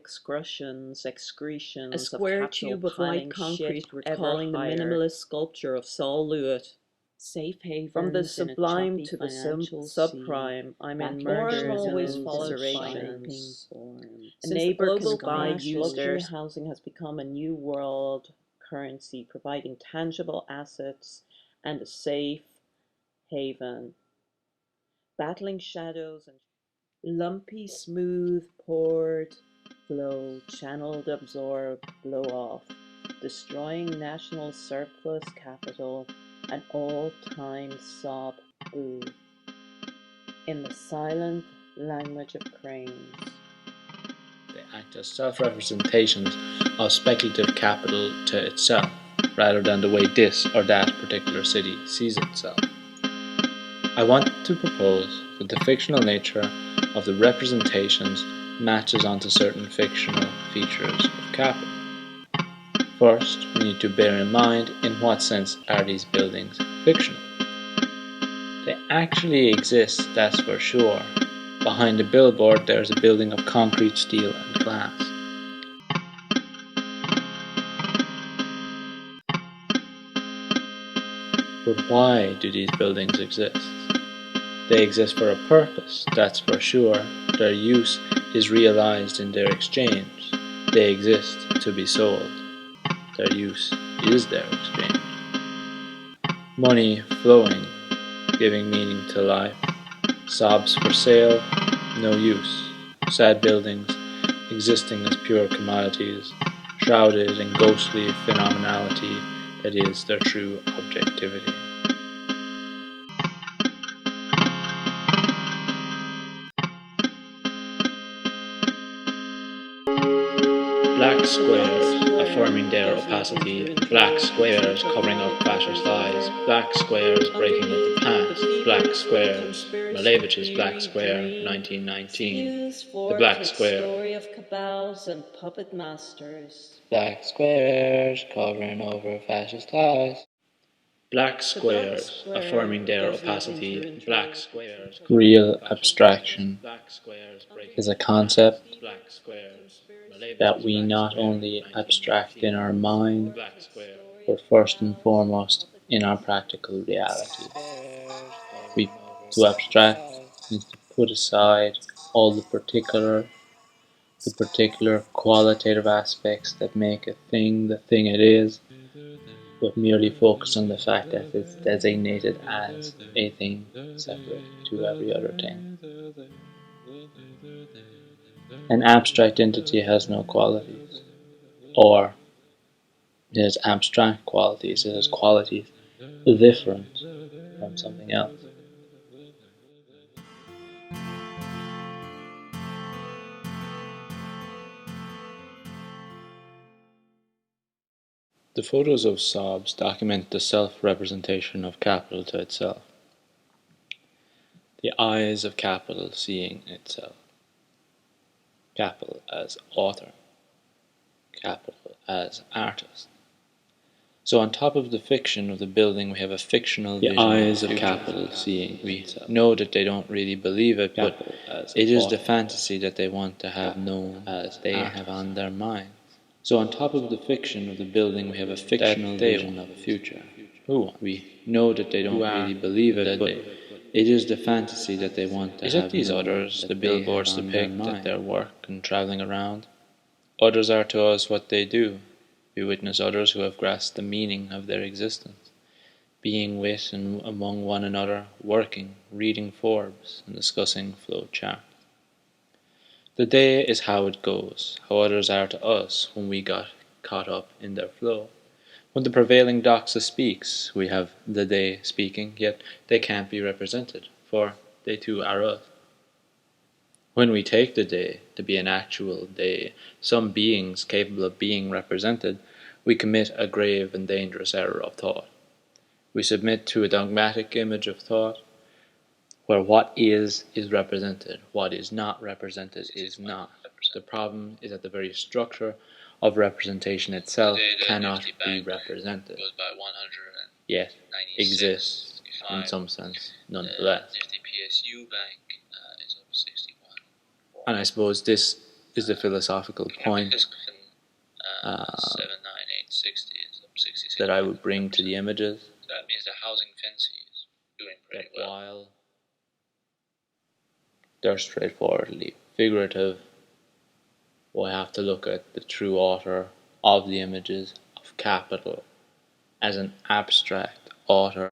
excretions A square tube of light concrete recalling the minimalist sculpture of Saul Lewitt. Safe From the havens in a sublime choppy to the financial sea, subprime, I'm in backyards mergers and always followed by immiserations. forms. A Since the neighbor global can buy crash, used luxury their housing has become a new world currency, providing tangible assets and a safe haven. Battling shadows and lumpy, smooth, poured, flow, channeled, absorbed, blow off, destroying national surplus capital, an all-time sob boo, in the silent language of cranes. They act as self-representations of speculative capital to itself, rather than the way this or that particular city sees itself. I want to propose that the fictional nature of the representations matches onto certain fictional features of capital. First, we need to bear in mind in what sense are these buildings fictional. They actually exist, that's for sure. Behind the billboard there is a building of concrete, steel and glass. But why do these buildings exist? They exist for a purpose, that's for sure. Their use is realized in their exchange. They exist to be sold. Their use is their exchange. Money flowing, giving meaning to life. Sobs for sale, no use. Sad buildings, existing as pure commodities, shrouded in ghostly phenomenality that is their true objectivity. Black squares affirming their opacity, black squares covering up fascist lies, black squares breaking up the past, black squares, Malevich's Black Square, 1919, the Black Square. Story of cabals and puppet masters. Black squares covering over fascist lies. Black squares affirming their opacity, black squares. Real abstraction is a concept that we not only abstract in our mind, but first and foremost in our practical reality. To abstract means to put aside all the particular qualitative aspects that make a thing the thing it is, but merely focus on the fact that it's designated as a thing separate to every other thing. An abstract entity has no qualities, or it has abstract qualities, it has qualities different from something else. The photos of SOBs document the self-representation of capital to itself. The eyes of capital seeing itself. Capital as author. Capital as artist. So on top of the fiction of the building, we have a fictional vision. The eyes of capital seeing. We know that they don't really believe it, but it is the fantasy that they want to have known as they have on their mind. So on top of the fiction of the building, we have a fictional vision of a future. We know that they don't really believe it, but it is the fantasy that they want to have. Is it these others, the billboards depict at their work and travelling around? Others are to us what they do. We witness others who have grasped the meaning of their existence, being with and among one another, working, reading Forbes, and discussing flow charts. The day is how it goes, how others are to us when we got caught up in their flow. When the prevailing doxa speaks, we have the day speaking, yet they can't be represented, for they too are us. When we take the day to be an actual day, some beings capable of being represented, we commit a grave and dangerous error of thought. We submit to a dogmatic image of thought, where what is represented, what is not represented is not. The problem is that the very structure of representation itself cannot be represented, yet exists in some sense nonetheless. And I suppose this is the philosophical point that I would bring to the images. That means the housing fancy is doing pretty well. While they're straightforwardly figurative, we have to look at the true author of the images of capital as an abstract author